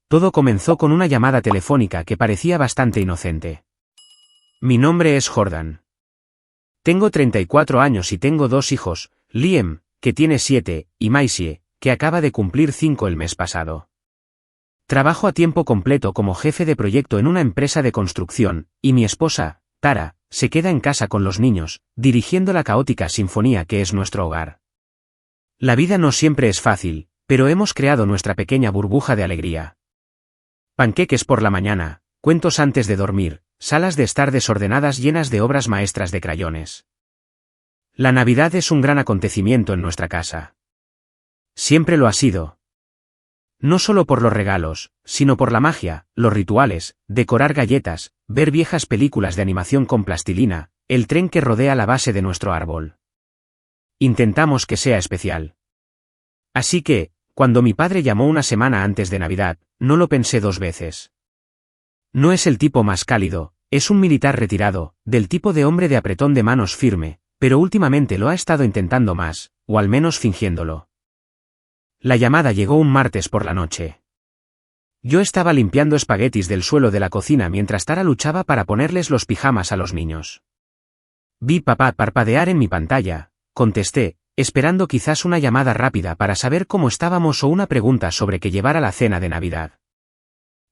Todo comenzó con una llamada telefónica que parecía bastante inocente. Mi nombre es Jordan. Tengo 34 años y tengo 2 hijos, Liam, que tiene 7, y Maisie, que acaba de cumplir 5 el mes pasado. Trabajo a tiempo completo como jefe de proyecto en una empresa de construcción, y mi esposa, Tara, se queda en casa con los niños, dirigiendo la caótica sinfonía que es nuestro hogar. La vida no siempre es fácil, pero hemos creado nuestra pequeña burbuja de alegría. Panqueques por la mañana, cuentos antes de dormir, salas de estar desordenadas llenas de obras maestras de crayones. La Navidad es un gran acontecimiento en nuestra casa. Siempre lo ha sido. No solo por los regalos, sino por la magia, los rituales, decorar galletas, ver viejas películas de animación con plastilina, el tren que rodea la base de nuestro árbol. Intentamos que sea especial. Así que, cuando mi padre llamó una semana antes de Navidad, no lo pensé 2 veces. No es el tipo más cálido, es un militar retirado, del tipo de hombre de apretón de manos firme, pero últimamente lo ha estado intentando más, o al menos fingiéndolo. La llamada llegó un martes por la noche. Yo estaba limpiando espaguetis del suelo de la cocina mientras Tara luchaba para ponerles los pijamas a los niños. Vi papá parpadear en mi pantalla, contesté, esperando quizás una llamada rápida para saber cómo estábamos o una pregunta sobre qué llevar a la cena de Navidad.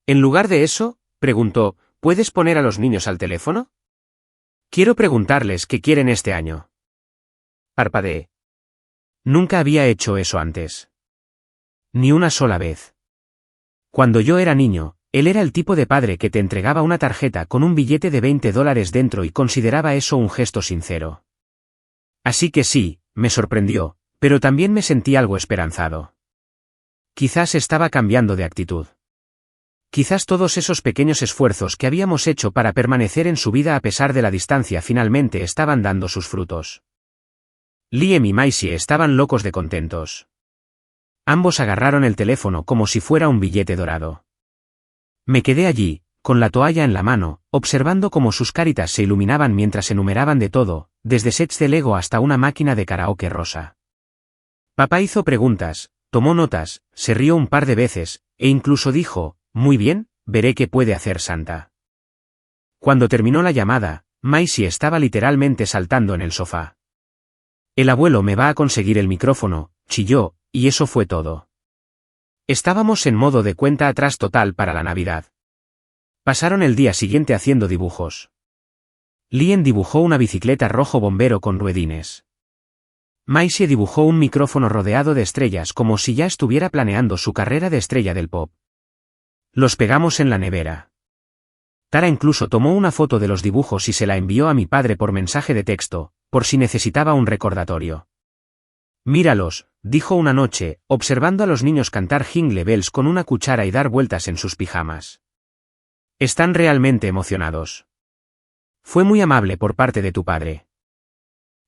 En lugar de eso, preguntó, ¿puedes poner a los niños al teléfono? Quiero preguntarles qué quieren este año. Parpadeé. Nunca había hecho eso antes. Ni una sola vez. Cuando yo era niño, él era el tipo de padre que te entregaba una tarjeta con un billete de $20 dentro y consideraba eso un gesto sincero. Así que sí, me sorprendió, pero también me sentí algo esperanzado. Quizás estaba cambiando de actitud. Quizás todos esos pequeños esfuerzos que habíamos hecho para permanecer en su vida a pesar de la distancia finalmente estaban dando sus frutos. Liam y Maisie estaban locos de contentos. Ambos agarraron el teléfono como si fuera un billete dorado. Me quedé allí, con la toalla en la mano, observando cómo sus caritas se iluminaban mientras enumeraban de todo, desde sets de Lego hasta una máquina de karaoke rosa. Papá hizo preguntas, tomó notas, se rió un par de veces, e incluso dijo, «Muy bien, veré qué puede hacer Santa». Cuando terminó la llamada, Maisie estaba literalmente saltando en el sofá. «El abuelo me va a conseguir el micrófono», chilló, y eso fue todo. Estábamos en modo de cuenta atrás total para la Navidad. Pasaron el día siguiente haciendo dibujos. Liam dibujó una bicicleta rojo bombero con ruedines. Maisie dibujó un micrófono rodeado de estrellas como si ya estuviera planeando su carrera de estrella del pop. Los pegamos en la nevera. Tara incluso tomó una foto de los dibujos y se la envió a mi padre por mensaje de texto, por si necesitaba un recordatorio. «Míralos», dijo una noche, observando a los niños cantar Jingle Bells con una cuchara y dar vueltas en sus pijamas. Están realmente emocionados. Fue muy amable por parte de tu padre.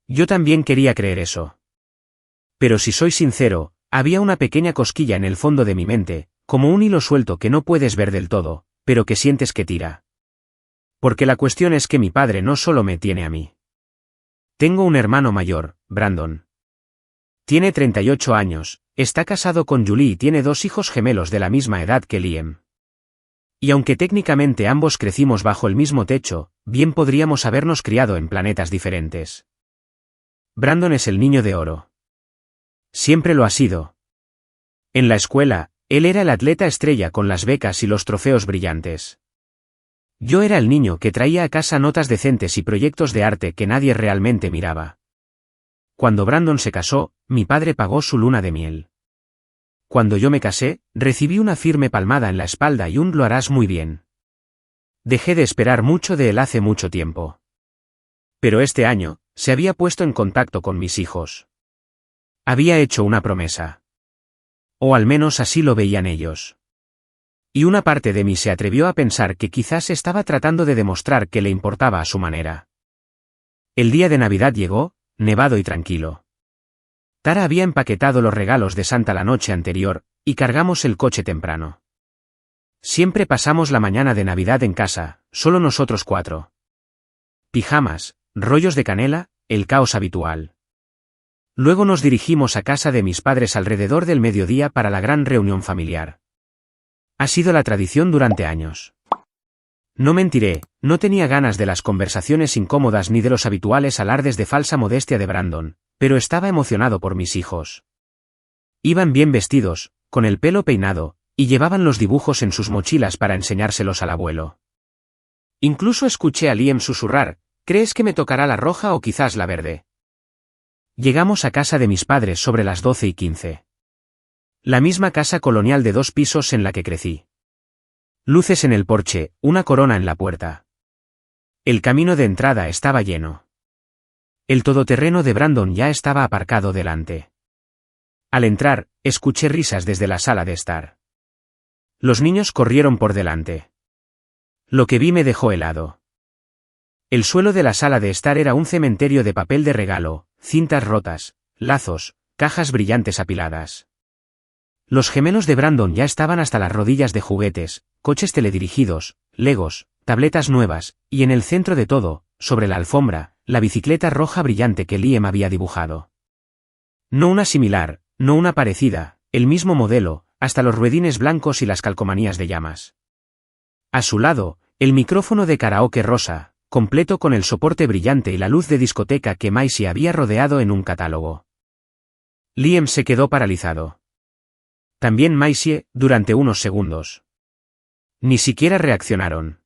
Yo también quería creer eso. Pero si soy sincero, había una pequeña cosquilla en el fondo de mi mente, como un hilo suelto que no puedes ver del todo, pero que sientes que tira. Porque la cuestión es que mi padre no solo me tiene a mí. Tengo un hermano mayor, Brandon. Tiene 38 años, está casado con Julie y tiene 2 hijos gemelos de la misma edad que Liam. Y aunque técnicamente ambos crecimos bajo el mismo techo, bien podríamos habernos criado en planetas diferentes. Brandon es el niño de oro. Siempre lo ha sido. En la escuela, él era el atleta estrella con las becas y los trofeos brillantes. Yo era el niño que traía a casa notas decentes y proyectos de arte que nadie realmente miraba. Cuando Brandon se casó, mi padre pagó su luna de miel. Cuando yo me casé, recibí una firme palmada en la espalda y un «lo harás muy bien». Dejé de esperar mucho de él hace mucho tiempo. Pero este año, se había puesto en contacto con mis hijos. Había hecho una promesa. O al menos así lo veían ellos. Y una parte de mí se atrevió a pensar que quizás estaba tratando de demostrar que le importaba a su manera. El día de Navidad llegó, nevado y tranquilo. Tara había empaquetado los regalos de Santa la noche anterior, y cargamos el coche temprano. Siempre pasamos la mañana de Navidad en casa, solo nosotros 4. Pijamas, rollos de canela, el caos habitual. Luego nos dirigimos a casa de mis padres alrededor del mediodía para la gran reunión familiar. Ha sido la tradición durante años. No mentiré, no tenía ganas de las conversaciones incómodas ni de los habituales alardes de falsa modestia de Brandon, pero estaba emocionado por mis hijos. Iban bien vestidos, con el pelo peinado, y llevaban los dibujos en sus mochilas para enseñárselos al abuelo. Incluso escuché a Liam susurrar: ¿crees que me tocará la roja o quizás la verde? Llegamos a casa de mis padres sobre las 12:15. La misma casa colonial de 2 pisos en la que crecí. Luces en el porche, una corona en la puerta. El camino de entrada estaba lleno. El todoterreno de Brandon ya estaba aparcado delante. Al entrar, escuché risas desde la sala de estar. Los niños corrieron por delante. Lo que vi me dejó helado. El suelo de la sala de estar era un cementerio de papel de regalo, cintas rotas, lazos, cajas brillantes apiladas. Los gemelos de Brandon ya estaban hasta las rodillas de juguetes, coches teledirigidos, legos, tabletas nuevas, y en el centro de todo, sobre la alfombra, la bicicleta roja brillante que Liam había dibujado. No una similar, no una parecida, el mismo modelo, hasta los ruedines blancos y las calcomanías de llamas. A su lado, el micrófono de karaoke rosa, completo con el soporte brillante y la luz de discoteca que Maisie había rodeado en un catálogo. Liam se quedó paralizado. También Maisie, durante unos segundos. Ni siquiera reaccionaron.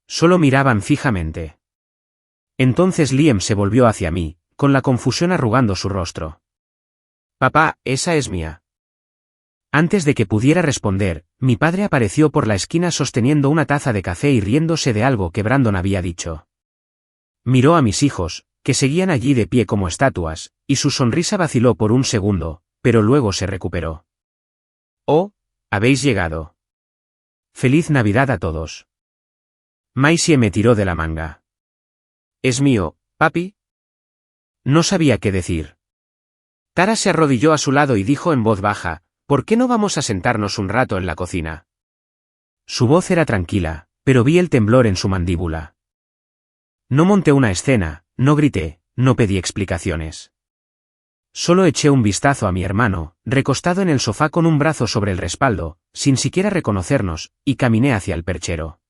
Solo miraban fijamente. Entonces Liam se volvió hacia mí, con la confusión arrugando su rostro. «Papá, esa es mía». Antes de que pudiera responder, mi padre apareció por la esquina sosteniendo una taza de café y riéndose de algo que Brandon había dicho. Miró a mis hijos, que seguían allí de pie como estatuas, y su sonrisa vaciló por un segundo, pero luego se recuperó. «Oh, habéis llegado. Feliz Navidad a todos». Maisie me tiró de la manga. «¿Es mío, papi?» No sabía qué decir. Tara se arrodilló a su lado y dijo en voz baja: «¿Por qué no vamos a sentarnos un rato en la cocina?» Su voz era tranquila, pero vi el temblor en su mandíbula. No monté una escena, no grité, no pedí explicaciones. Solo eché un vistazo a mi hermano, recostado en el sofá con un brazo sobre el respaldo, sin siquiera reconocernos, y caminé hacia el perchero.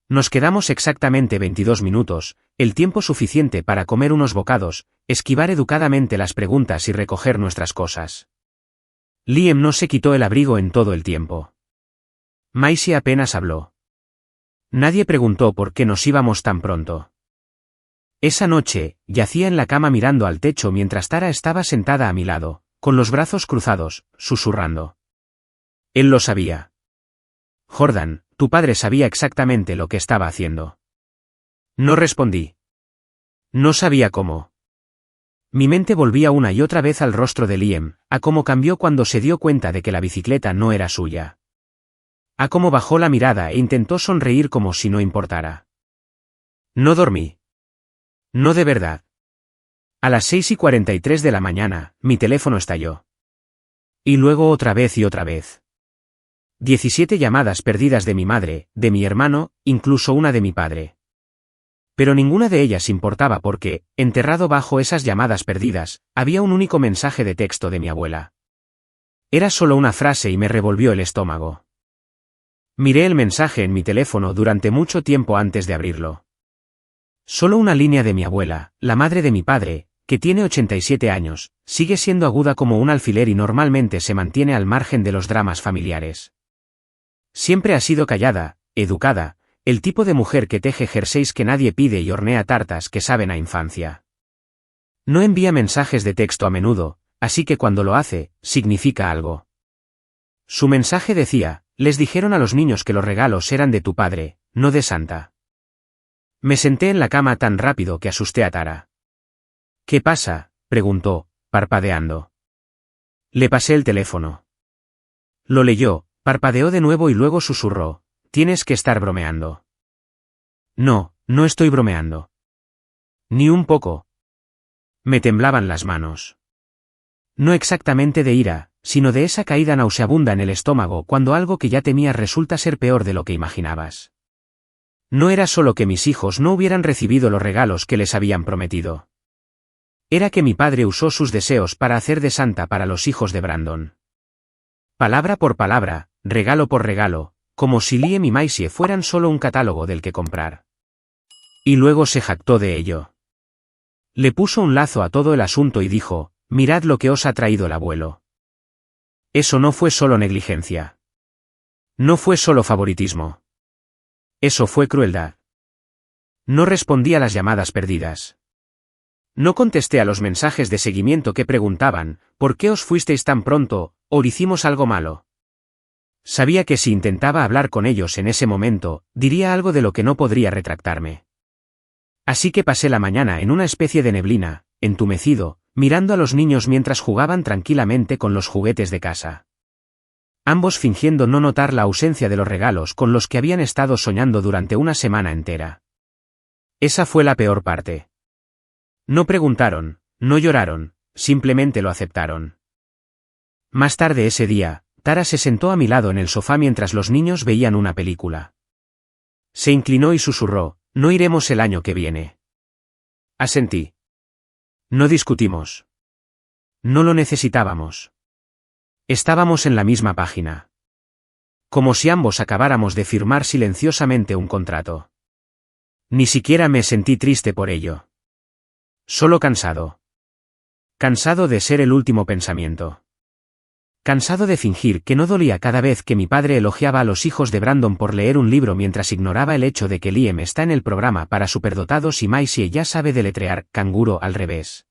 Nos quedamos exactamente 22 minutos, el tiempo suficiente para comer unos bocados, esquivar educadamente las preguntas y recoger nuestras cosas. Liam no se quitó el abrigo en todo el tiempo. Maisie apenas habló. Nadie preguntó por qué nos íbamos tan pronto. Esa noche, yacía en la cama mirando al techo mientras Tara estaba sentada a mi lado, con los brazos cruzados, susurrando. Él lo sabía. Jordan, tu padre sabía exactamente lo que estaba haciendo. No respondí. No sabía cómo. Mi mente volvía una y otra vez al rostro de Liam, a cómo cambió cuando se dio cuenta de que la bicicleta no era suya. A cómo bajó la mirada e intentó sonreír como si no importara. No dormí. No de verdad. A las 6:43 de la mañana, mi teléfono estalló. Y luego otra vez y otra vez. 17 llamadas perdidas de mi madre, de mi hermano, incluso una de mi padre. Pero ninguna de ellas importaba porque, enterrado bajo esas llamadas perdidas, había un único mensaje de texto de mi abuela. Era solo una frase y me revolvió el estómago. Miré el mensaje en mi teléfono durante mucho tiempo antes de abrirlo. Solo una línea de mi abuela, la madre de mi padre, que tiene 87 años, sigue siendo aguda como un alfiler y normalmente se mantiene al margen de los dramas familiares. Siempre ha sido callada, educada, el tipo de mujer que teje jerseys que nadie pide y hornea tartas que saben a infancia. No envía mensajes de texto a menudo, así que cuando lo hace, significa algo. Su mensaje decía: les dijeron a los niños que los regalos eran de tu padre, no de Santa. Me senté en la cama tan rápido que asusté a Tara. ¿Qué pasa?, preguntó, parpadeando. Le pasé el teléfono. Lo leyó, parpadeó de nuevo y luego susurró: tienes que estar bromeando. No, no estoy bromeando. Ni un poco. Me temblaban las manos. No exactamente de ira, sino de esa caída nauseabunda en el estómago cuando algo que ya temías resulta ser peor de lo que imaginabas. No era solo que mis hijos no hubieran recibido los regalos que les habían prometido. Era que mi padre usó sus deseos para hacer de Santa para los hijos de Brandon. Palabra por palabra, regalo por regalo, como si Liam y Maisie fueran solo un catálogo del que comprar. Y luego se jactó de ello. Le puso un lazo a todo el asunto y dijo, mirad lo que os ha traído el abuelo. Eso no fue solo negligencia. No fue solo favoritismo. Eso fue crueldad. No respondí a las llamadas perdidas. No contesté a los mensajes de seguimiento que preguntaban, ¿por qué os fuisteis tan pronto, o hicimos algo malo? Sabía que si intentaba hablar con ellos en ese momento, diría algo de lo que no podría retractarme. Así que pasé la mañana en una especie de neblina, entumecido, mirando a los niños mientras jugaban tranquilamente con los juguetes de casa. Ambos fingiendo no notar la ausencia de los regalos con los que habían estado soñando durante una semana entera. Esa fue la peor parte. No preguntaron, no lloraron, simplemente lo aceptaron. Más tarde ese día, Tara se sentó a mi lado en el sofá mientras los niños veían una película. Se inclinó y susurró, no iremos el año que viene. Asentí. No discutimos. No lo necesitábamos. Estábamos en la misma página. Como si ambos acabáramos de firmar silenciosamente un contrato. Ni siquiera me sentí triste por ello. Solo cansado. Cansado de ser el último pensamiento. Cansado de fingir que no dolía cada vez que mi padre elogiaba a los hijos de Brandon por leer un libro mientras ignoraba el hecho de que Liam está en el programa para superdotados y Maisie ya sabe deletrear canguro al revés.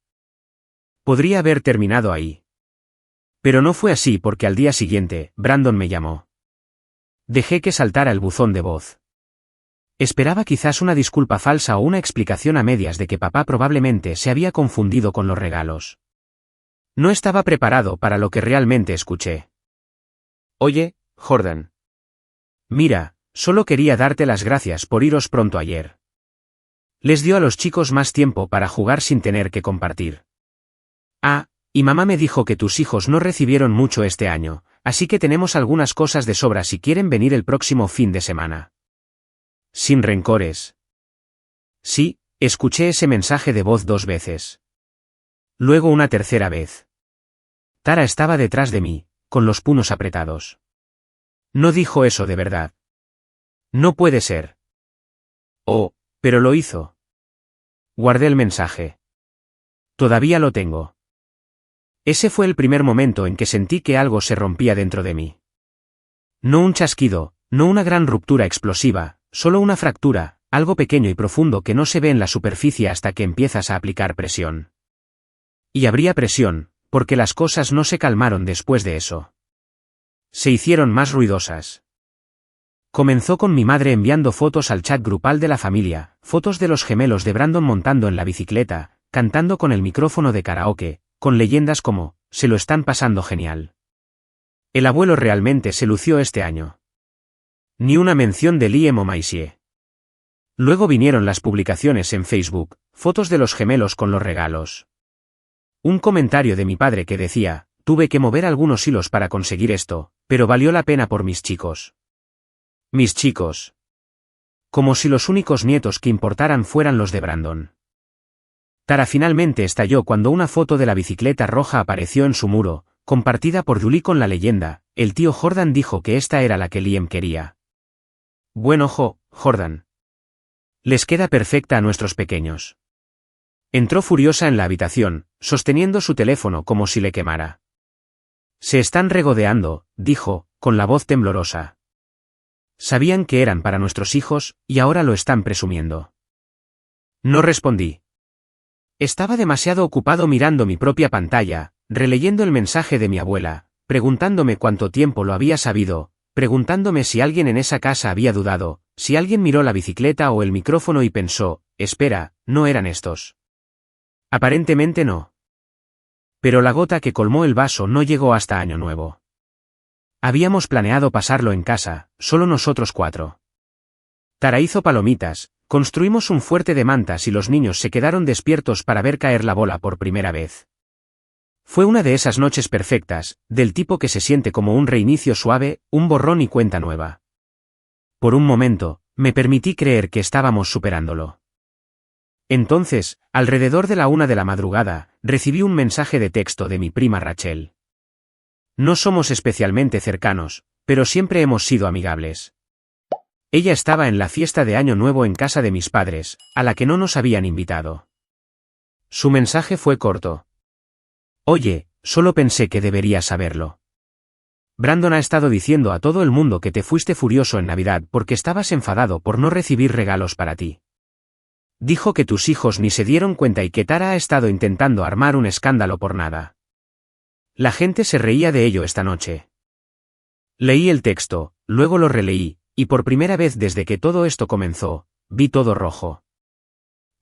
Podría haber terminado ahí. Pero no fue así porque al día siguiente, Brandon me llamó. Dejé que saltara el buzón de voz. Esperaba quizás una disculpa falsa o una explicación a medias de que papá probablemente se había confundido con los regalos. No estaba preparado para lo que realmente escuché. Oye, Jordan. Mira, solo quería darte las gracias por iros pronto ayer. Les dio a los chicos más tiempo para jugar sin tener que compartir. Ah, y mamá me dijo que tus hijos no recibieron mucho este año, así que tenemos algunas cosas de sobra si quieren venir el próximo fin de semana. Sin rencores. Sí, escuché ese mensaje de voz 2 veces. Luego una tercera vez. Tara estaba detrás de mí, con los puños apretados. No dijo eso de verdad. No puede ser. Oh, pero lo hizo. Guardé el mensaje. Todavía lo tengo. Ese fue el primer momento en que sentí que algo se rompía dentro de mí. No un chasquido, no una gran ruptura explosiva, solo una fractura, algo pequeño y profundo que no se ve en la superficie hasta que empiezas a aplicar presión. Y habría presión, porque las cosas no se calmaron después de eso. Se hicieron más ruidosas. Comenzó con mi madre enviando fotos al chat grupal de la familia, fotos de los gemelos de Brandon montando en la bicicleta, cantando con el micrófono de karaoke, con leyendas como, se lo están pasando genial. El abuelo realmente se lució este año. Ni una mención de Liam o Maisie. Luego vinieron las publicaciones en Facebook, fotos de los gemelos con los regalos. Un comentario de mi padre que decía, tuve que mover algunos hilos para conseguir esto, pero valió la pena por mis chicos. Mis chicos. Como si los únicos nietos que importaran fueran los de Brandon. Tara finalmente estalló cuando una foto de la bicicleta roja apareció en su muro, compartida por Julie con la leyenda, el tío Jordan dijo que esta era la que Liam quería. Buen ojo, Jordan. Les queda perfecta a nuestros pequeños. Entró furiosa en la habitación, sosteniendo su teléfono como si le quemara. Se están regodeando, dijo, con la voz temblorosa. Sabían que eran para nuestros hijos, y ahora lo están presumiendo. No respondí. Estaba demasiado ocupado mirando mi propia pantalla, releyendo el mensaje de mi abuela, preguntándome cuánto tiempo lo había sabido, preguntándome si alguien en esa casa había dudado, si alguien miró la bicicleta o el micrófono y pensó, espera, no eran estos. Aparentemente no. Pero la gota que colmó el vaso no llegó hasta Año Nuevo. Habíamos planeado pasarlo en casa, solo nosotros 4. Tara hizo palomitas, construimos un fuerte de mantas y los niños se quedaron despiertos para ver caer la bola por primera vez. Fue una de esas noches perfectas, del tipo que se siente como un reinicio suave, un borrón y cuenta nueva. Por un momento, me permití creer que estábamos superándolo. Entonces, alrededor de la 1 de la madrugada, recibí un mensaje de texto de mi prima Rachel. No somos especialmente cercanos, pero siempre hemos sido amigables. Ella estaba en la fiesta de Año Nuevo en casa de mis padres, a la que no nos habían invitado. Su mensaje fue corto. Oye, solo pensé que deberías saberlo. Brandon ha estado diciendo a todo el mundo que te fuiste furioso en Navidad porque estabas enfadado por no recibir regalos para ti. Dijo que tus hijos ni se dieron cuenta y que Tara ha estado intentando armar un escándalo por nada. La gente se reía de ello esta noche. Leí el texto, luego lo releí, y por primera vez desde que todo esto comenzó, vi todo rojo.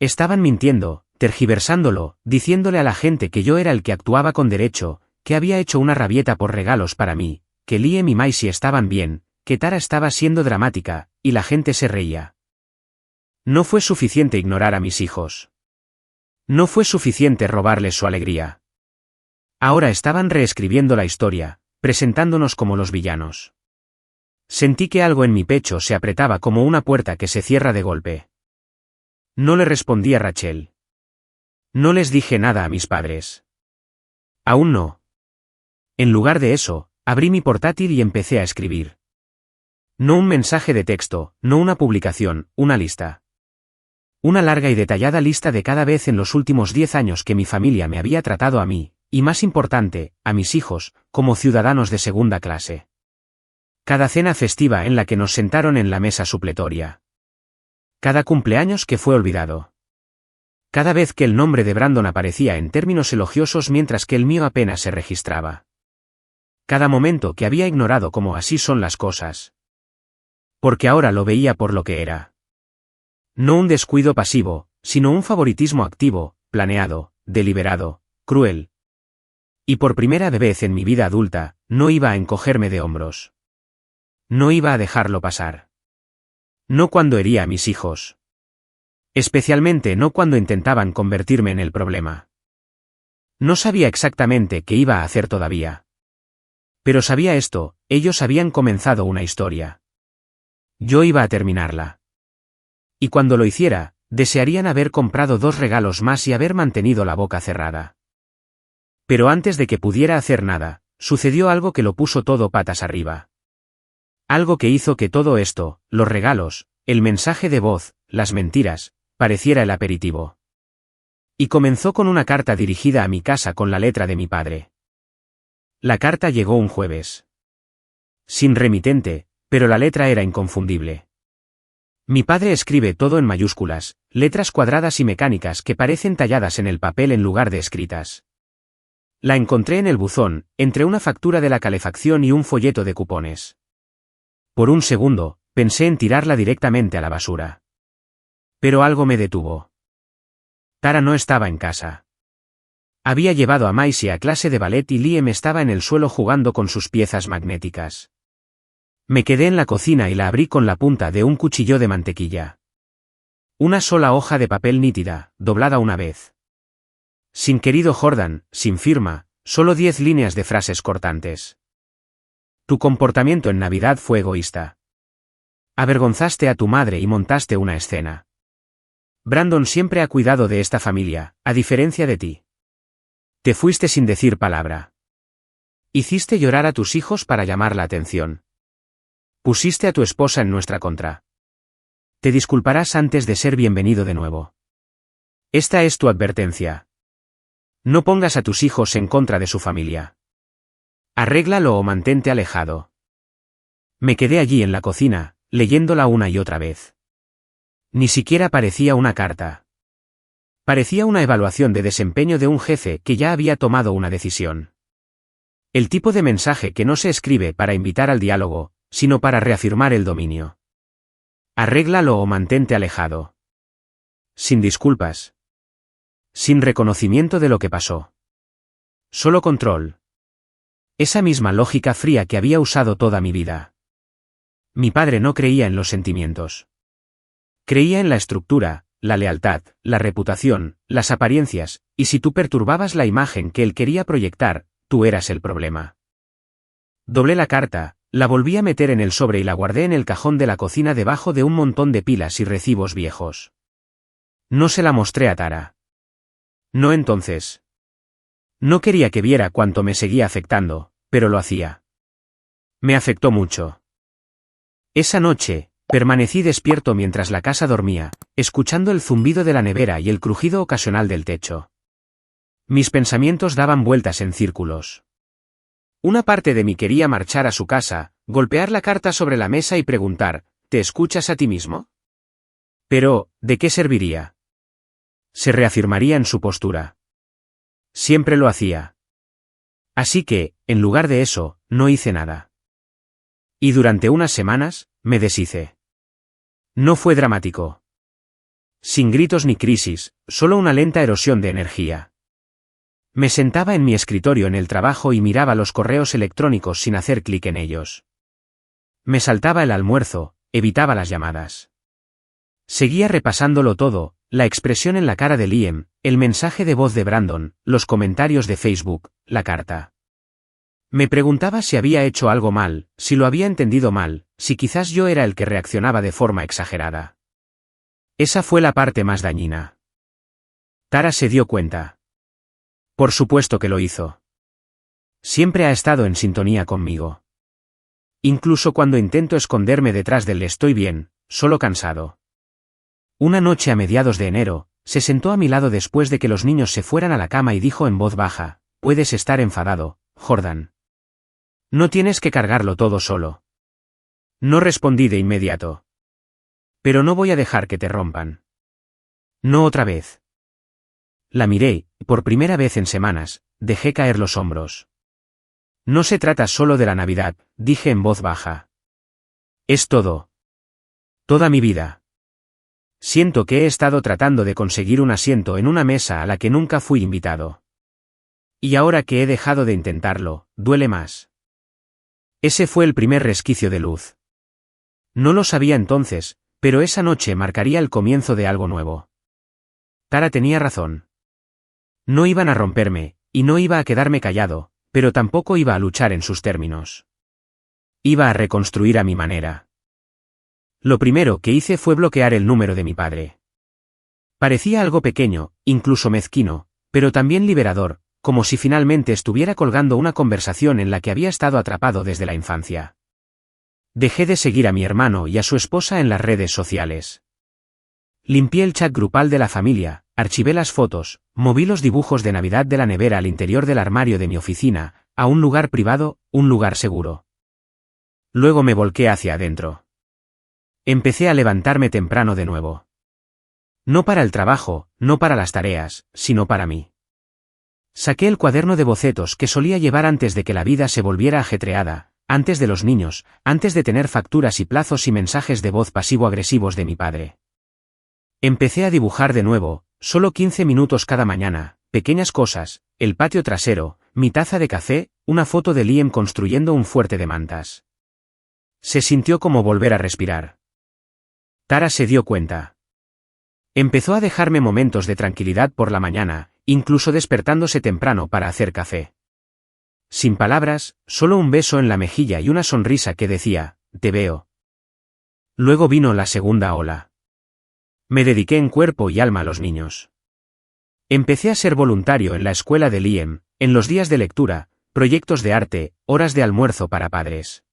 Estaban mintiendo, tergiversándolo, diciéndole a la gente que yo era el que actuaba con derecho, que había hecho una rabieta por regalos para mí, que Liam y Maisie estaban bien, que Tara estaba siendo dramática, y la gente se reía. No fue suficiente ignorar a mis hijos. No fue suficiente robarles su alegría. Ahora estaban reescribiendo la historia, presentándonos como los villanos. Sentí que algo en mi pecho se apretaba como una puerta que se cierra de golpe. No le respondí a Rachel. No les dije nada a mis padres. Aún no. En lugar de eso, abrí mi portátil y empecé a escribir. No un mensaje de texto, no una publicación, una lista. Una larga y detallada lista de cada vez en los últimos 10 años que mi familia me había tratado a mí, y más importante, a mis hijos, como ciudadanos de segunda clase. Cada cena festiva en la que nos sentaron en la mesa supletoria. Cada cumpleaños que fue olvidado. Cada vez que el nombre de Brandon aparecía en términos elogiosos mientras que el mío apenas se registraba. Cada momento que había ignorado como así son las cosas. Porque ahora lo veía por lo que era. No un descuido pasivo, sino un favoritismo activo, planeado, deliberado, cruel. Y por primera vez en mi vida adulta, no iba a encogerme de hombros. No iba a dejarlo pasar. No cuando hería a mis hijos. Especialmente no cuando intentaban convertirme en el problema. No sabía exactamente qué iba a hacer todavía. Pero sabía esto, ellos habían comenzado una historia. Yo iba a terminarla. Y cuando lo hiciera, desearían haber comprado 2 regalos más y haber mantenido la boca cerrada. Pero antes de que pudiera hacer nada, sucedió algo que lo puso todo patas arriba. Algo que hizo que todo esto, los regalos, el mensaje de voz, las mentiras, pareciera el aperitivo. Y comenzó con una carta dirigida a mi casa con la letra de mi padre. La carta llegó un jueves. Sin remitente, pero la letra era inconfundible. Mi padre escribe todo en mayúsculas, letras cuadradas y mecánicas que parecen talladas en el papel en lugar de escritas. La encontré en el buzón, entre una factura de la calefacción y un folleto de cupones. Por un segundo, pensé en tirarla directamente a la basura. Pero algo me detuvo. Tara no estaba en casa. Había llevado a Maisie a clase de ballet y Liam estaba en el suelo jugando con sus piezas magnéticas. Me quedé en la cocina y la abrí con la punta de un cuchillo de mantequilla. Una sola hoja de papel nítida, doblada una vez. Sin querido Jordan, sin firma, solo 10 líneas de frases cortantes. Tu comportamiento en Navidad fue egoísta. Avergonzaste a tu madre y montaste una escena. Brandon siempre ha cuidado de esta familia, a diferencia de ti. Te fuiste sin decir palabra. Hiciste llorar a tus hijos para llamar la atención. Pusiste a tu esposa en nuestra contra. Te disculparás antes de ser bienvenido de nuevo. Esta es tu advertencia. No pongas a tus hijos en contra de su familia. Arréglalo o mantente alejado. Me quedé allí en la cocina, leyéndola una y otra vez. Ni siquiera parecía una carta. Parecía una evaluación de desempeño de un jefe que ya había tomado una decisión. El tipo de mensaje que no se escribe para invitar al diálogo, sino para reafirmar el dominio. Arréglalo o mantente alejado. Sin disculpas. Sin reconocimiento de lo que pasó. Solo control. Esa misma lógica fría que había usado toda mi vida. Mi padre no creía en los sentimientos. Creía en la estructura, la lealtad, la reputación, las apariencias, y si tú perturbabas la imagen que él quería proyectar, tú eras el problema. Doblé la carta, la volví a meter en el sobre y la guardé en el cajón de la cocina debajo de un montón de pilas y recibos viejos. No se la mostré a Tara. No entonces. No quería que viera cuánto me seguía afectando, pero lo hacía. Me afectó mucho. Esa noche, permanecí despierto mientras la casa dormía, escuchando el zumbido de la nevera y el crujido ocasional del techo. Mis pensamientos daban vueltas en círculos. Una parte de mí quería marchar a su casa, golpear la carta sobre la mesa y preguntar, ¿te escuchas a ti mismo? Pero, ¿de qué serviría? Se reafirmaría en su postura. Siempre lo hacía. Así que, en lugar de eso, no hice nada. Y durante unas semanas, me deshice. No fue dramático. Sin gritos ni crisis, solo una lenta erosión de energía. Me sentaba en mi escritorio en el trabajo y miraba los correos electrónicos sin hacer clic en ellos. Me saltaba el almuerzo, evitaba las llamadas. Seguía repasándolo todo, la expresión en la cara de Liam, el mensaje de voz de Brandon, los comentarios de Facebook, la carta. Me preguntaba si había hecho algo mal, si lo había entendido mal, si quizás yo era el que reaccionaba de forma exagerada. Esa fue la parte más dañina. Tara se dio cuenta. Por supuesto que lo hizo. Siempre ha estado en sintonía conmigo. Incluso cuando intento esconderme detrás del estoy bien, solo cansado. Una noche a mediados de enero, se sentó a mi lado después de que los niños se fueran a la cama y dijo en voz baja, «Puedes estar enfadado, Jordan. No tienes que cargarlo todo solo». No respondí de inmediato. «Pero no voy a dejar que te rompan». «No otra vez». La miré, y por primera vez en semanas, dejé caer los hombros. «No se trata solo de la Navidad», dije en voz baja. «Es todo. Toda mi vida. Siento que he estado tratando de conseguir un asiento en una mesa a la que nunca fui invitado. Y ahora que he dejado de intentarlo, duele más». Ese fue el primer resquicio de luz. No lo sabía entonces, pero esa noche marcaría el comienzo de algo nuevo. Tara tenía razón. No iban a romperme, y no iba a quedarme callado, pero tampoco iba a luchar en sus términos. Iba a reconstruir a mi manera. Lo primero que hice fue bloquear el número de mi padre. Parecía algo pequeño, incluso mezquino, pero también liberador, como si finalmente estuviera colgando una conversación en la que había estado atrapado desde la infancia. Dejé de seguir a mi hermano y a su esposa en las redes sociales. Limpié el chat grupal de la familia, archivé las fotos, moví los dibujos de Navidad de la nevera al interior del armario de mi oficina, a un lugar privado, un lugar seguro. Luego me volqué hacia adentro. Empecé a levantarme temprano de nuevo. No para el trabajo, no para las tareas, sino para mí. Saqué el cuaderno de bocetos que solía llevar antes de que la vida se volviera ajetreada, antes de los niños, antes de tener facturas y plazos y mensajes de voz pasivo-agresivos de mi padre. Empecé a dibujar de nuevo, solo 15 minutos cada mañana, pequeñas cosas, el patio trasero, mi taza de café, una foto de Liam construyendo un fuerte de mantas. Se sintió como volver a respirar. Tara se dio cuenta. Empezó a dejarme momentos de tranquilidad por la mañana, incluso despertándose temprano para hacer café. Sin palabras, solo un beso en la mejilla y una sonrisa que decía, «Te veo». Luego vino la segunda ola. Me dediqué en cuerpo y alma a los niños. Empecé a ser voluntario en la escuela de Liam, en los días de lectura, proyectos de arte, horas de almuerzo para padres.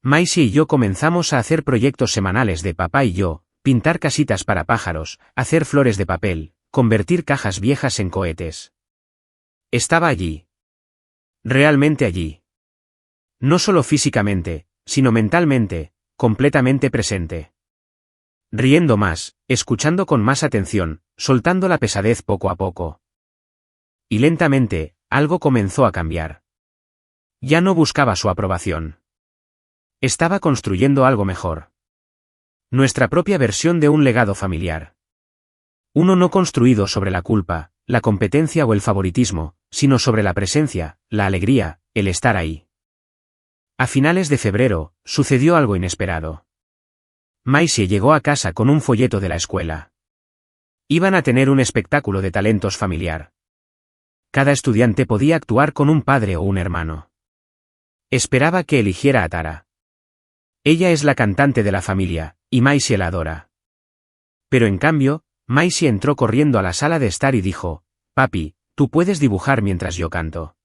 Maisie y yo comenzamos a hacer proyectos semanales de papá y yo, pintar casitas para pájaros, hacer flores de papel, convertir cajas viejas en cohetes. Estaba allí. Realmente allí. No solo físicamente, sino mentalmente, completamente presente. Riendo más, escuchando con más atención, soltando la pesadez poco a poco. Y lentamente, algo comenzó a cambiar. Ya no buscaba su aprobación. Estaba construyendo algo mejor. Nuestra propia versión de un legado familiar. Uno no construido sobre la culpa, la competencia o el favoritismo, sino sobre la presencia, la alegría, el estar ahí. A finales de febrero, sucedió algo inesperado. Maisie llegó a casa con un folleto de la escuela. Iban a tener un espectáculo de talentos familiar. Cada estudiante podía actuar con un padre o un hermano. Esperaba que eligiera a Tara. Ella es la cantante de la familia, y Maisie la adora. Pero en cambio, Maisie entró corriendo a la sala de estar y dijo, «Papi, tú puedes dibujar mientras yo canto».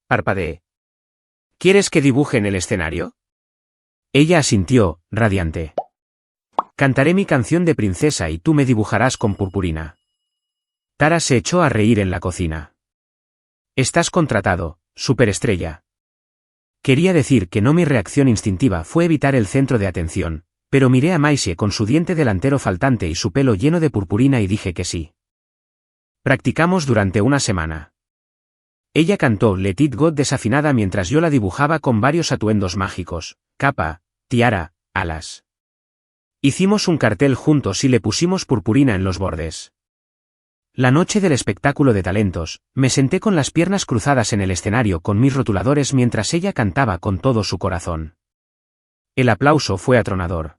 Parpadeé. ¿Quieres que dibuje en el escenario? Ella asintió, radiante. Cantaré mi canción de princesa y tú me dibujarás con purpurina. Tara se echó a reír en la cocina. Estás contratado, superestrella. Quería decir que no, mi reacción instintiva fue evitar el centro de atención, pero miré a Maisie con su diente delantero faltante y su pelo lleno de purpurina y dije que sí. Practicamos durante una semana. Ella cantó Let It Go desafinada mientras yo la dibujaba con varios atuendos mágicos, capa, tiara, alas. Hicimos un cartel juntos y le pusimos purpurina en los bordes. La noche del espectáculo de talentos, me senté con las piernas cruzadas en el escenario con mis rotuladores mientras ella cantaba con todo su corazón. El aplauso fue atronador.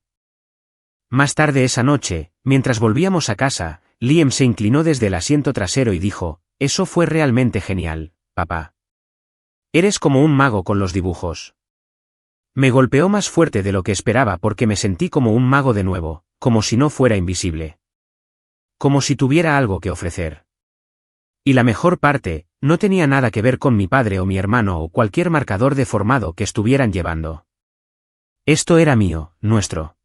Más tarde esa noche, mientras volvíamos a casa, Liam se inclinó desde el asiento trasero y dijo, «Eso fue realmente genial, papá. Eres como un mago con los dibujos». Me golpeó más fuerte de lo que esperaba porque me sentí como un mago de nuevo, como si no fuera invisible. Como si tuviera algo que ofrecer. Y la mejor parte, no tenía nada que ver con mi padre o mi hermano o cualquier marcador deformado que estuvieran llevando. Esto era mío, nuestro.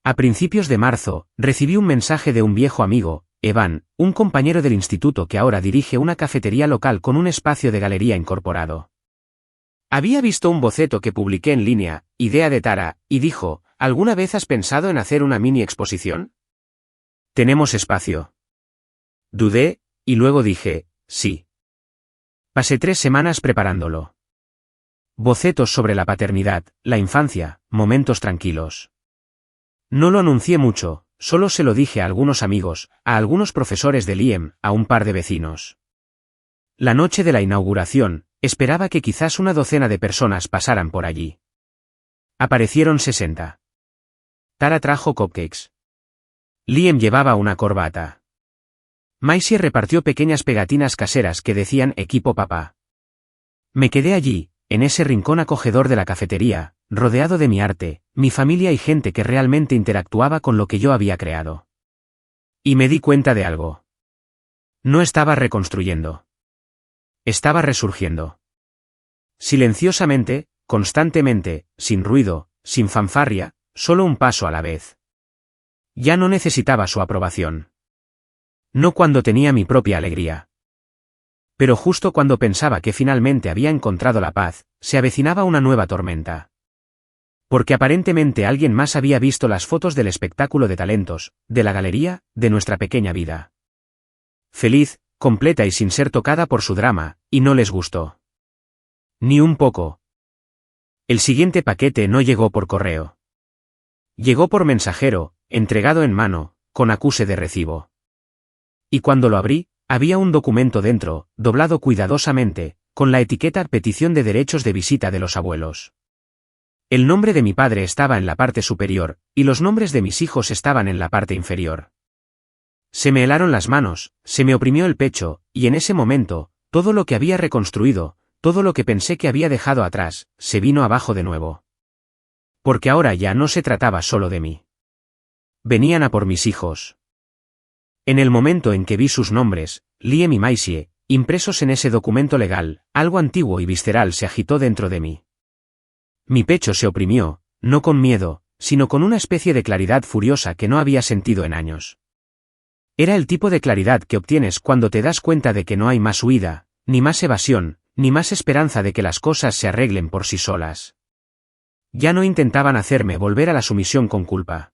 A principios de marzo, recibí un mensaje de un viejo amigo, Evan, un compañero del instituto que ahora dirige una cafetería local con un espacio de galería incorporado. Había visto un boceto que publiqué en línea, idea de Tara, y dijo, ¿alguna vez has pensado en hacer una mini exposición? ¿Tenemos espacio? Dudé, y luego dije, sí. Pasé 3 semanas preparándolo. Bocetos sobre la paternidad, la infancia, momentos tranquilos. No lo anuncié mucho, solo se lo dije a algunos amigos, a algunos profesores de Liam, a un par de vecinos. La noche de la inauguración, esperaba que quizás una docena de personas pasaran por allí. Aparecieron 60. Tara trajo cupcakes. Liam llevaba una corbata. Maisie repartió pequeñas pegatinas caseras que decían Equipo Papá. Me quedé allí, en ese rincón acogedor de la cafetería, rodeado de mi arte, mi familia y gente que realmente interactuaba con lo que yo había creado. Y me di cuenta de algo. No estaba reconstruyendo. Estaba resurgiendo. Silenciosamente, constantemente, sin ruido, sin fanfarria, solo un paso a la vez. Ya no necesitaba su aprobación. No cuando tenía mi propia alegría. Pero justo cuando pensaba que finalmente había encontrado la paz, se avecinaba una nueva tormenta. Porque aparentemente alguien más había visto las fotos del espectáculo de talentos, de la galería, de nuestra pequeña vida. Feliz, completa y sin ser tocada por su drama, y no les gustó. Ni un poco. El siguiente paquete no llegó por correo. Llegó por mensajero, entregado en mano, con acuse de recibo. Y cuando lo abrí, había un documento dentro, doblado cuidadosamente, con la etiqueta Petición de derechos de visita de los abuelos. El nombre de mi padre estaba en la parte superior, y los nombres de mis hijos estaban en la parte inferior. Se me helaron las manos, se me oprimió el pecho, y en ese momento, todo lo que había reconstruido, todo lo que pensé que había dejado atrás, se vino abajo de nuevo. Porque ahora ya no se trataba solo de mí. Venían a por mis hijos. En el momento en que vi sus nombres, Liam y Maisie, impresos en ese documento legal, algo antiguo y visceral se agitó dentro de mí. Mi pecho se oprimió, no con miedo, sino con una especie de claridad furiosa que no había sentido en años. Era el tipo de claridad que obtienes cuando te das cuenta de que no hay más huida, ni más evasión, ni más esperanza de que las cosas se arreglen por sí solas. Ya no intentaban hacerme volver a la sumisión con culpa.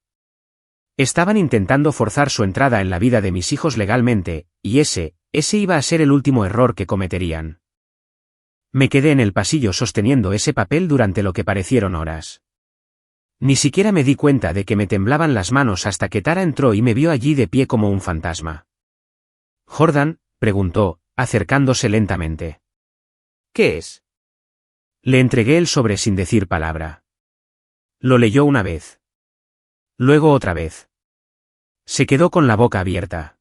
Estaban intentando forzar su entrada en la vida de mis hijos legalmente, y ese iba a ser el último error que cometerían. Me quedé en el pasillo sosteniendo ese papel durante lo que parecieron horas. Ni siquiera me di cuenta de que me temblaban las manos hasta que Tara entró y me vio allí de pie como un fantasma. «Jordan», preguntó, acercándose lentamente. «¿Qué es?» Le entregué el sobre sin decir palabra. Lo leyó una vez. Luego otra vez. Se quedó con la boca abierta.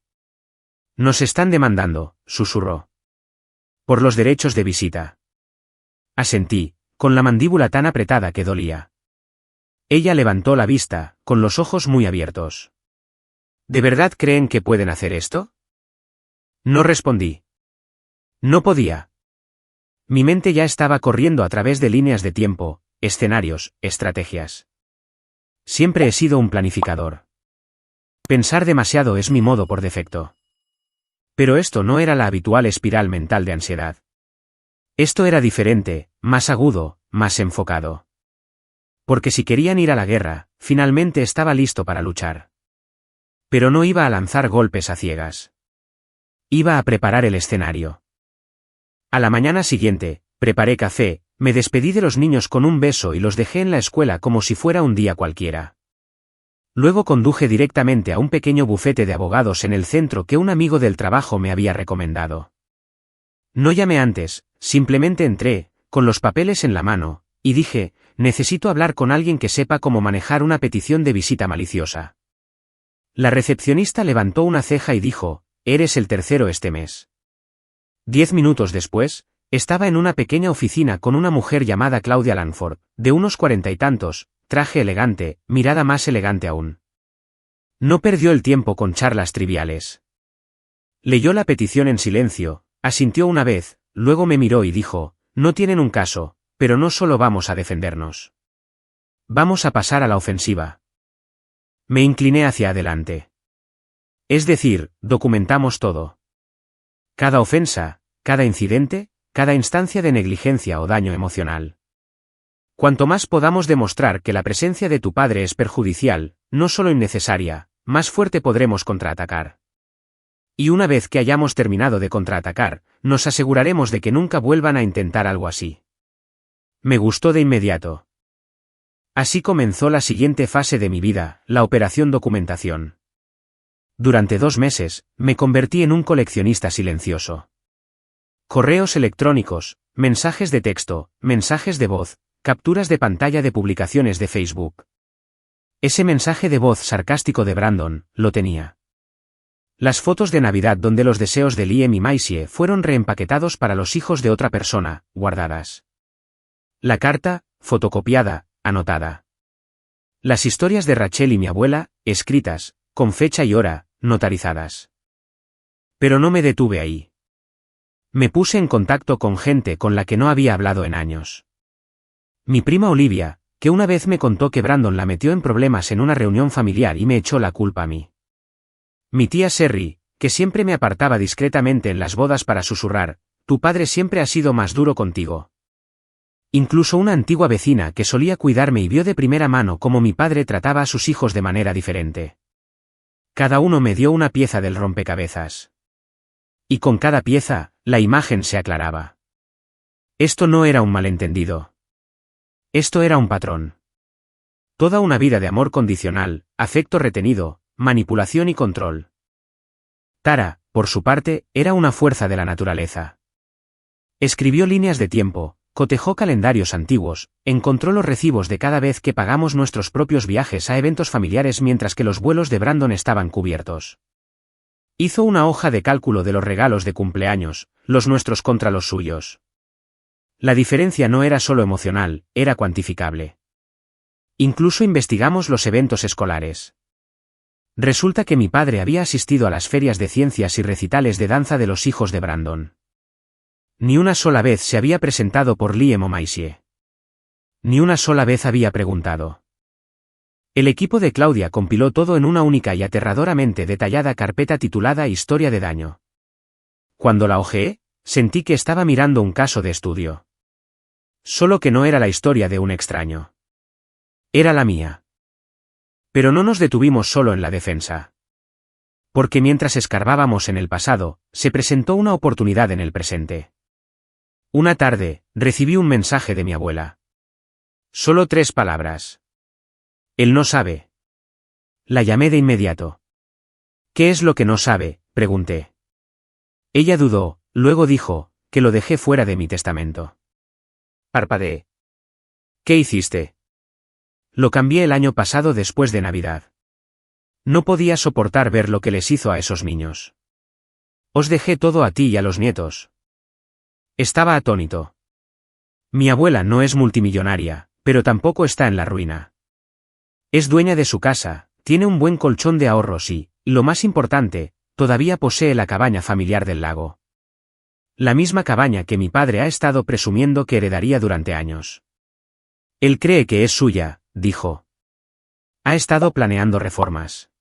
«Nos están demandando», susurró. «Por los derechos de visita». Asentí, con la mandíbula tan apretada que dolía. Ella levantó la vista, con los ojos muy abiertos. ¿De verdad creen que pueden hacer esto? No respondí. No podía. Mi mente ya estaba corriendo a través de líneas de tiempo, escenarios, estrategias. Siempre he sido un planificador. Pensar demasiado es mi modo por defecto. Pero esto no era la habitual espiral mental de ansiedad. Esto era diferente, más agudo, más enfocado. Porque si querían ir a la guerra, finalmente estaba listo para luchar. Pero no iba a lanzar golpes a ciegas. Iba a preparar el escenario. A la mañana siguiente, preparé café, me despedí de los niños con un beso y los dejé en la escuela como si fuera un día cualquiera. Luego conduje directamente a un pequeño bufete de abogados en el centro que un amigo del trabajo me había recomendado. No llamé antes, simplemente entré, con los papeles en la mano, y dije, necesito hablar con alguien que sepa cómo manejar una petición de visita maliciosa. La recepcionista levantó una ceja y dijo, eres el tercero este mes. 10 minutos después, estaba en una pequeña oficina con una mujer llamada Claudia Langford, de unos 40 y tantos, traje elegante, mirada más elegante aún. No perdió el tiempo con charlas triviales. Leyó la petición en silencio, asintió una vez, luego me miró y dijo, no tienen un caso, pero no solo vamos a defendernos. Vamos a pasar a la ofensiva. Me incliné hacia adelante. Es decir, documentamos todo. Cada ofensa, cada incidente, cada instancia de negligencia o daño emocional. Cuanto más podamos demostrar que la presencia de tu padre es perjudicial, no solo innecesaria, más fuerte podremos contraatacar. Y una vez que hayamos terminado de contraatacar, nos aseguraremos de que nunca vuelvan a intentar algo así. Me gustó de inmediato. Así comenzó la siguiente fase de mi vida, la operación documentación. Durante 2 meses, me convertí en un coleccionista silencioso. Correos electrónicos, mensajes de texto, mensajes de voz, capturas de pantalla de publicaciones de Facebook. Ese mensaje de voz sarcástico de Brandon, lo tenía. Las fotos de Navidad donde los deseos de Liam y Maisie fueron reempaquetados para los hijos de otra persona, guardadas. La carta, fotocopiada, anotada. Las historias de Rachel y mi abuela, escritas, con fecha y hora, notarizadas. Pero no me detuve ahí. Me puse en contacto con gente con la que no había hablado en años. Mi prima Olivia, que una vez me contó que Brandon la metió en problemas en una reunión familiar y me echó la culpa a mí. Mi tía Sherry, que siempre me apartaba discretamente en las bodas para susurrar, tu padre siempre ha sido más duro contigo. Incluso una antigua vecina que solía cuidarme y vio de primera mano cómo mi padre trataba a sus hijos de manera diferente. Cada uno me dio una pieza del rompecabezas. Y con cada pieza, la imagen se aclaraba. Esto no era un malentendido. Esto era un patrón. Toda una vida de amor condicional, afecto retenido, manipulación y control. Tara, por su parte, era una fuerza de la naturaleza. Escribió líneas de tiempo, cotejó calendarios antiguos, encontró los recibos de cada vez que pagamos nuestros propios viajes a eventos familiares mientras que los vuelos de Brandon estaban cubiertos. Hizo una hoja de cálculo de los regalos de cumpleaños, los nuestros contra los suyos. La diferencia no era solo emocional, era cuantificable. Incluso investigamos los eventos escolares. Resulta que mi padre había asistido a las ferias de ciencias y recitales de danza de los hijos de Brandon. Ni una sola vez se había presentado por Liam o Maisie. Ni una sola vez había preguntado. El equipo de Claudia compiló todo en una única y aterradoramente detallada carpeta titulada Historia de daño. Cuando la hojeé, sentí que estaba mirando un caso de estudio. Solo que no era la historia de un extraño. Era la mía. Pero no nos detuvimos solo en la defensa. Porque mientras escarbábamos en el pasado, se presentó una oportunidad en el presente. Una tarde, recibí un mensaje de mi abuela. Solo 3 palabras. Él no sabe. La llamé de inmediato. ¿Qué es lo que no sabe?, pregunté. Ella dudó, luego dijo, que lo dejé fuera de mi testamento. Parpadeé. ¿Qué hiciste? Lo cambié el año pasado después de Navidad. No podía soportar ver lo que les hizo a esos niños. Os dejé todo a ti y a los nietos. Estaba atónito. Mi abuela no es multimillonaria, pero tampoco está en la ruina. Es dueña de su casa, tiene un buen colchón de ahorros y, lo más importante, todavía posee la cabaña familiar del lago. La misma cabaña que mi padre ha estado presumiendo que heredaría durante años. Él cree que es suya, dijo. Ha estado planeando reformas.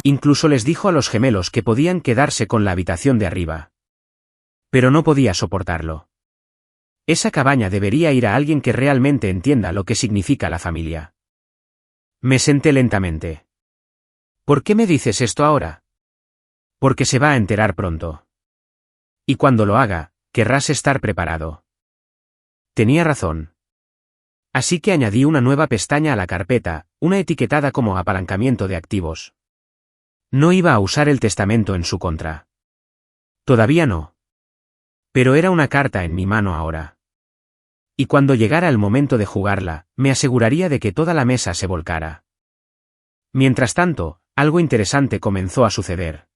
Incluso les dijo a los gemelos que podían quedarse con la habitación de arriba. Pero no podía soportarlo. Esa cabaña debería ir a alguien que realmente entienda lo que significa la familia. Me senté lentamente. ¿Por qué me dices esto ahora? Porque se va a enterar pronto. Y cuando lo haga, querrás estar preparado. Tenía razón. Así que añadí una nueva pestaña a la carpeta, una etiquetada como apalancamiento de activos. No iba a usar el testamento en su contra. Todavía no. Pero era una carta en mi mano ahora. Y cuando llegara el momento de jugarla, me aseguraría de que toda la mesa se volcara. Mientras tanto, algo interesante comenzó a suceder.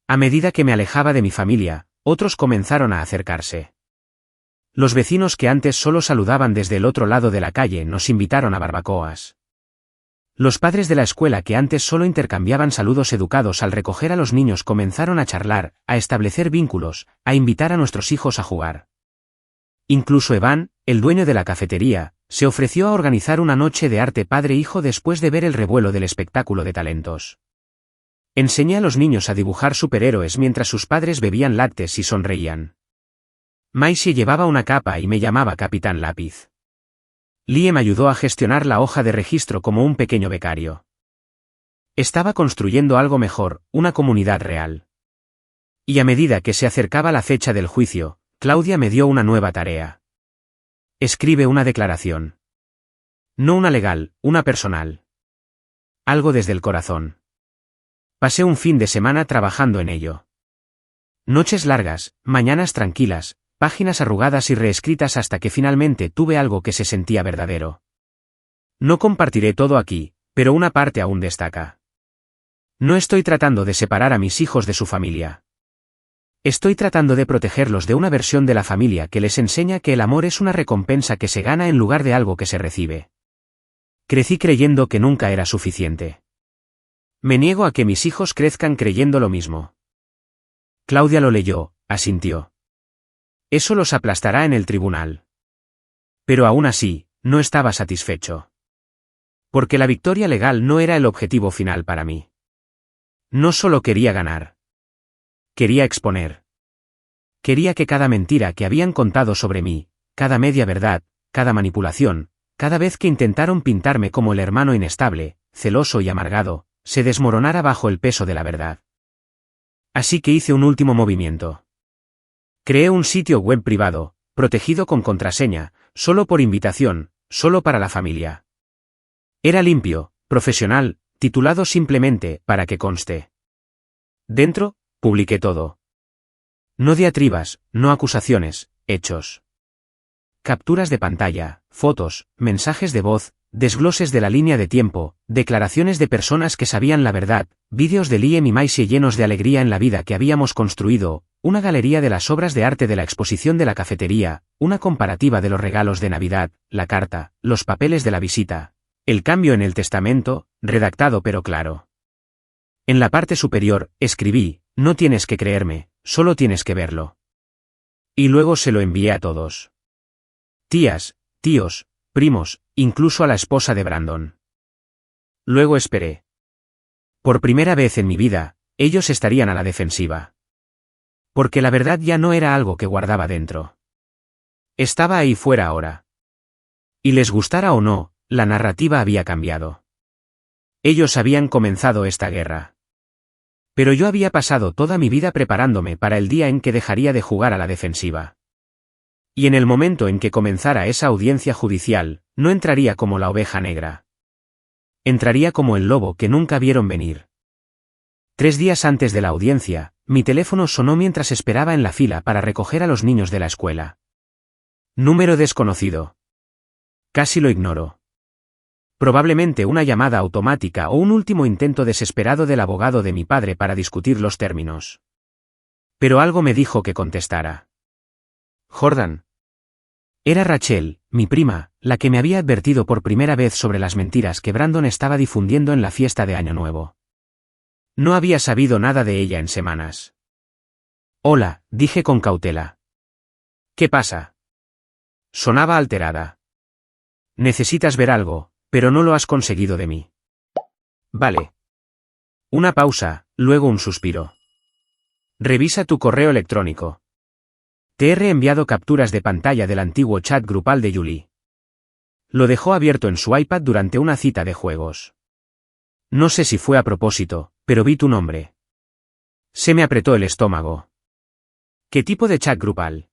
A medida que me alejaba de mi familia, otros comenzaron a acercarse. Los vecinos que antes solo saludaban desde el otro lado de la calle nos invitaron a barbacoas. Los padres de la escuela que antes solo intercambiaban saludos educados al recoger a los niños comenzaron a charlar, a establecer vínculos, a invitar a nuestros hijos a jugar. Incluso Evan, el dueño de la cafetería, se ofreció a organizar una noche de arte padre-hijo después de ver el revuelo del espectáculo de talentos. Enseñé a los niños a dibujar superhéroes mientras sus padres bebían lácteos y sonreían. Maisie llevaba una capa y me llamaba Capitán Lápiz. Liam ayudó a gestionar la hoja de registro como un pequeño becario. Estaba construyendo algo mejor, una comunidad real. Y a medida que se acercaba la fecha del juicio, Claudia me dio una nueva tarea. Escribe una declaración. No una legal, una personal. Algo desde el corazón. Pasé un fin de semana trabajando en ello. Noches largas, mañanas tranquilas, páginas arrugadas y reescritas hasta que finalmente tuve algo que se sentía verdadero. No compartiré todo aquí, pero una parte aún destaca. No estoy tratando de separar a mis hijos de su familia. Estoy tratando de protegerlos de una versión de la familia que les enseña que el amor es una recompensa que se gana en lugar de algo que se recibe. Crecí creyendo que nunca era suficiente. Me niego a que mis hijos crezcan creyendo lo mismo. Claudia lo leyó, asintió. Eso los aplastará en el tribunal. Pero aún así, no estaba satisfecho. Porque la victoria legal no era el objetivo final para mí. No solo quería ganar. Quería exponer. Quería que cada mentira que habían contado sobre mí, cada media verdad, cada manipulación, cada vez que intentaron pintarme como el hermano inestable, celoso y amargado, se desmoronara bajo el peso de la verdad. Así que hice un último movimiento. Creé un sitio web privado, protegido con contraseña, solo por invitación, solo para la familia. Era limpio, profesional, titulado simplemente, para que conste. Dentro, publiqué todo. No diatribas, no acusaciones, hechos. Capturas de pantalla, fotos, mensajes de voz, desgloses de la línea de tiempo, declaraciones de personas que sabían la verdad, vídeos de Liam y Maisie llenos de alegría en la vida que habíamos construido, una galería de las obras de arte de la exposición de la cafetería, una comparativa de los regalos de Navidad, la carta, los papeles de la visita, el cambio en el testamento, redactado pero claro. En la parte superior, escribí, no tienes que creerme, solo tienes que verlo. Y luego se lo envié a todos. Tías, tíos, primos, incluso a la esposa de Brandon. Luego esperé. Por primera vez en mi vida, ellos estarían a la defensiva. Porque la verdad ya no era algo que guardaba dentro. Estaba ahí fuera ahora. Y les gustara o no, la narrativa había cambiado. Ellos habían comenzado esta guerra. Pero yo había pasado toda mi vida preparándome para el día en que dejaría de jugar a la defensiva. Y en el momento en que comenzara esa audiencia judicial, no entraría como la oveja negra. Entraría como el lobo que nunca vieron venir. 3 días antes de la audiencia, mi teléfono sonó mientras esperaba en la fila para recoger a los niños de la escuela. Número desconocido. Casi lo ignoro. Probablemente una llamada automática o un último intento desesperado del abogado de mi padre para discutir los términos. Pero algo me dijo que contestara. Jordan. Era Rachel, mi prima, la que me había advertido por primera vez sobre las mentiras que Brandon estaba difundiendo en la fiesta de Año Nuevo. No había sabido nada de ella en semanas. Hola, dije con cautela. ¿Qué pasa? Sonaba alterada. Necesitas ver algo, pero no lo has conseguido de mí. Vale. Una pausa, luego un suspiro. Revisa tu correo electrónico. Te he reenviado capturas de pantalla del antiguo chat grupal de Julie. Lo dejó abierto en su iPad durante una cita de juegos. No sé si fue a propósito, pero vi tu nombre. Se me apretó el estómago. ¿Qué tipo de chat grupal?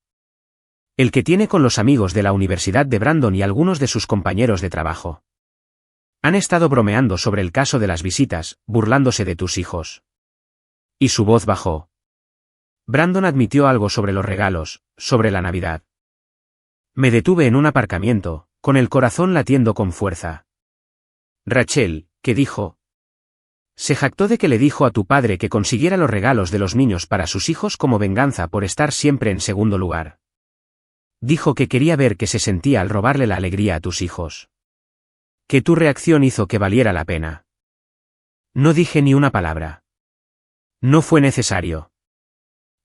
El que tiene con los amigos de la Universidad de Brandon y algunos de sus compañeros de trabajo. Han estado bromeando sobre el caso de las visitas, burlándose de tus hijos. Y su voz bajó. Brandon admitió algo sobre los regalos, sobre la Navidad. Me detuve en un aparcamiento, con el corazón latiendo con fuerza. Rachel, ¿qué dijo? Se jactó de que le dijo a tu padre que consiguiera los regalos de los niños para sus hijos como venganza por estar siempre en segundo lugar. Dijo que quería ver qué se sentía al robarle la alegría a tus hijos. Que tu reacción hizo que valiera la pena. No dije ni una palabra. No fue necesario.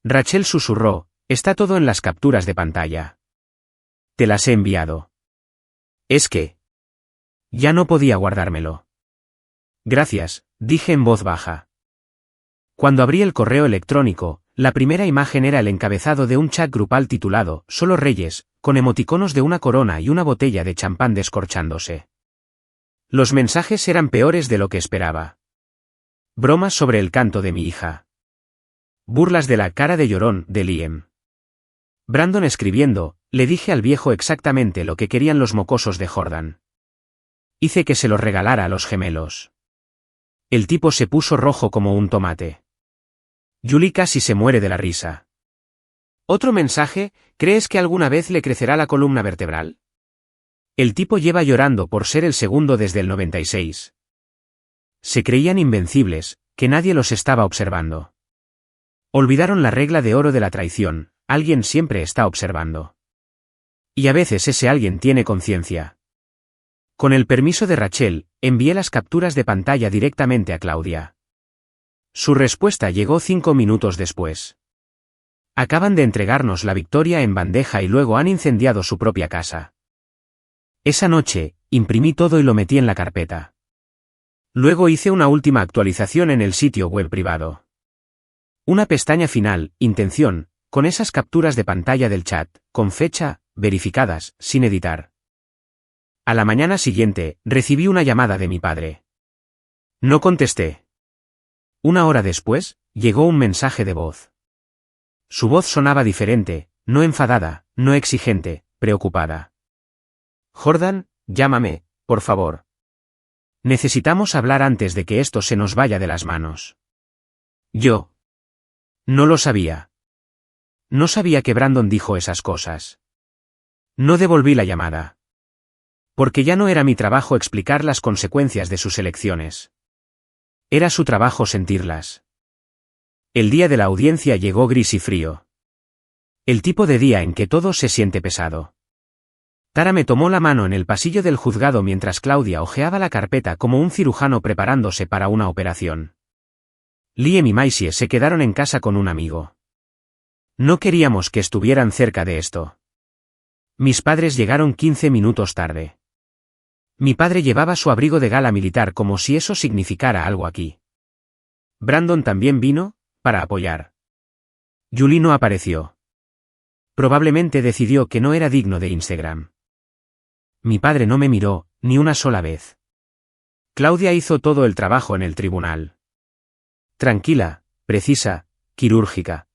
Rachel susurró, está todo en las capturas de pantalla. Te las he enviado. Es que... Ya no podía guardármelo. Gracias, dije en voz baja. Cuando abrí el correo electrónico, la primera imagen era el encabezado de un chat grupal titulado Solo Reyes, con emoticonos de una corona y una botella de champán descorchándose. Los mensajes eran peores de lo que esperaba. Bromas sobre el canto de mi hija. Burlas de la cara de llorón de Liam. Brandon escribiendo, le dije al viejo exactamente lo que querían los mocosos de Jordan. Hice que se los regalara a los gemelos. El tipo se puso rojo como un tomate. Julie casi se muere de la risa. ¿Otro mensaje? ¿Crees que alguna vez le crecerá la columna vertebral? El tipo lleva llorando por ser el segundo desde el 96. Se creían invencibles, que nadie los estaba observando. Olvidaron la regla de oro de la traición, alguien siempre está observando. Y a veces ese alguien tiene conciencia. Con el permiso de Rachel, envié las capturas de pantalla directamente a Claudia. Su respuesta llegó 5 minutos después. Acaban de entregarnos la victoria en bandeja y luego han incendiado su propia casa. Esa noche, imprimí todo y lo metí en la carpeta. Luego hice una última actualización en el sitio web privado. Una pestaña final, intención, con esas capturas de pantalla del chat, con fecha, verificadas, sin editar. A la mañana siguiente, recibí una llamada de mi padre. No contesté. Una hora después, llegó un mensaje de voz. Su voz sonaba diferente, no enfadada, no exigente, preocupada. Jordan, llámame, por favor. Necesitamos hablar antes de que esto se nos vaya de las manos. Yo. No lo sabía. No sabía que Brandon dijo esas cosas. No devolví la llamada. Porque ya no era mi trabajo explicar las consecuencias de sus elecciones. Era su trabajo sentirlas. El día de la audiencia llegó gris y frío. El tipo de día en que todo se siente pesado. Tara me tomó la mano en el pasillo del juzgado mientras Claudia hojeaba la carpeta como un cirujano preparándose para una operación. Liam y Maisie se quedaron en casa con un amigo. No queríamos que estuvieran cerca de esto. Mis padres llegaron 15 minutos tarde. Mi padre llevaba su abrigo de gala militar como si eso significara algo aquí. Brandon también vino, para apoyar. Julie no apareció. Probablemente decidió que no era digno de Instagram. Mi padre no me miró, ni una sola vez. Claudia hizo todo el trabajo en el tribunal. Tranquila, precisa, quirúrgica.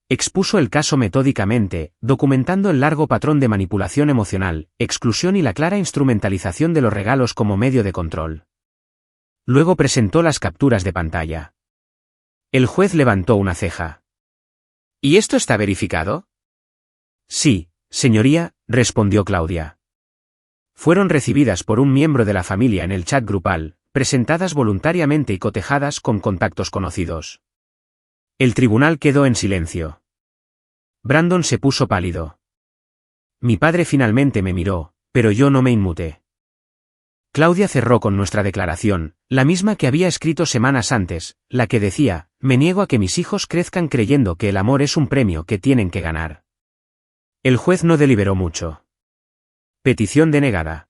Expuso el caso metódicamente, documentando el largo patrón de manipulación emocional, exclusión y la clara instrumentalización de los regalos como medio de control. Luego presentó las capturas de pantalla. El juez levantó una ceja. ¿Y esto está verificado? Sí, señoría, respondió Claudia. Fueron recibidas por un miembro de la familia en el chat grupal, presentadas voluntariamente y cotejadas con contactos conocidos. El tribunal quedó en silencio. Brandon se puso pálido. Mi padre finalmente me miró, pero yo no me inmuté. Claudia cerró con nuestra declaración, la misma que había escrito semanas antes, la que decía, me niego a que mis hijos crezcan creyendo que el amor es un premio que tienen que ganar. El juez no deliberó mucho. Petición denegada.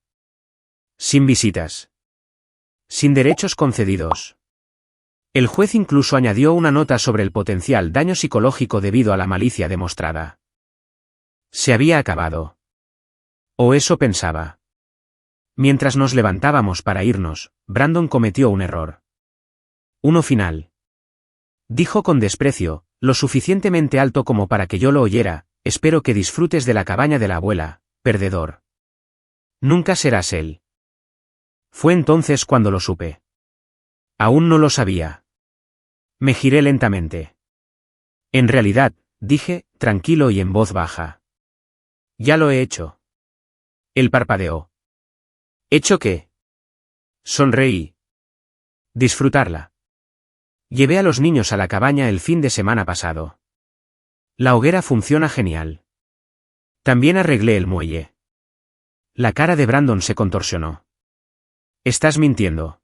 Sin visitas. Sin derechos concedidos. El juez incluso añadió una nota sobre el potencial daño psicológico debido a la malicia demostrada. Se había acabado. O eso pensaba. Mientras nos levantábamos para irnos, Brandon cometió un error. Uno final. Dijo con desprecio, lo suficientemente alto como para que yo lo oyera, espero que disfrutes de la cabaña de la abuela, perdedor. Nunca serás él. Fue entonces cuando lo supe. Aún no lo sabía. Me giré lentamente. En realidad, dije, tranquilo y en voz baja. Ya lo he hecho. Él parpadeó. ¿Hecho qué? Sonreí. Disfrutarla. Llevé a los niños a la cabaña el fin de semana pasado. La hoguera funciona genial. También arreglé el muelle. La cara de Brandon se contorsionó. Estás mintiendo.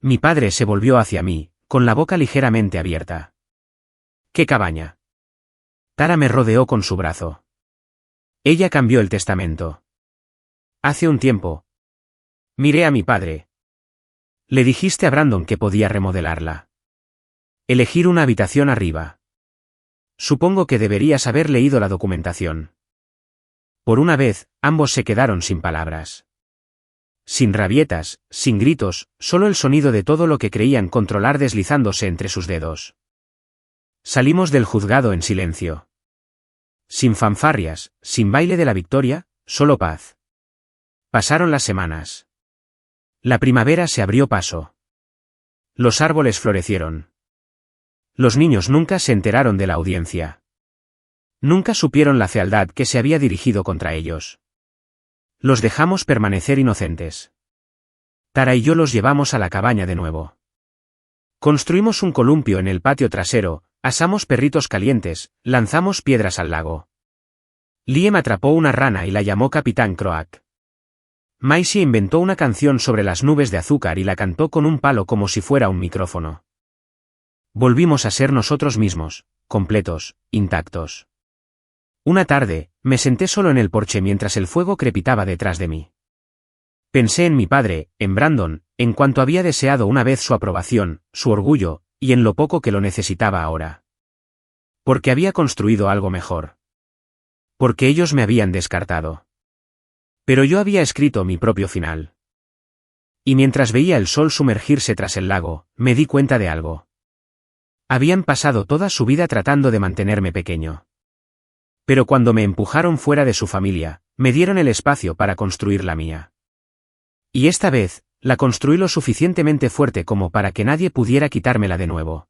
Mi padre se volvió hacia mí, con la boca ligeramente abierta. ¿Qué cabaña? Tara me rodeó con su brazo. Ella cambió el testamento. Hace un tiempo. Miré a mi padre. Le dijiste a Brandon que podía remodelarla. Elegir una habitación arriba. Supongo que deberías haber leído la documentación. Por una vez, ambos se quedaron sin palabras. Sin rabietas, sin gritos, solo el sonido de todo lo que creían controlar deslizándose entre sus dedos. Salimos del juzgado en silencio. Sin fanfarrias, sin baile de la victoria, solo paz. Pasaron las semanas. La primavera se abrió paso. Los árboles florecieron. Los niños nunca se enteraron de la audiencia. Nunca supieron la fealdad que se había dirigido contra ellos. Los dejamos permanecer inocentes. Tara y yo los llevamos a la cabaña de nuevo. Construimos un columpio en el patio trasero, asamos perritos calientes, lanzamos piedras al lago. Liam atrapó una rana y la llamó Capitán Croak. Maisie inventó una canción sobre las nubes de azúcar y la cantó con un palo como si fuera un micrófono. Volvimos a ser nosotros mismos, completos, intactos. Una tarde, me senté solo en el porche mientras el fuego crepitaba detrás de mí. Pensé en mi padre, en Brandon, en cuanto había deseado una vez su aprobación, su orgullo, y en lo poco que lo necesitaba ahora. Porque había construido algo mejor. Porque ellos me habían descartado. Pero yo había escrito mi propio final. Y mientras veía el sol sumergirse tras el lago, me di cuenta de algo. Habían pasado toda su vida tratando de mantenerme pequeño. Pero cuando me empujaron fuera de su familia, me dieron el espacio para construir la mía. Y esta vez, la construí lo suficientemente fuerte como para que nadie pudiera quitármela de nuevo.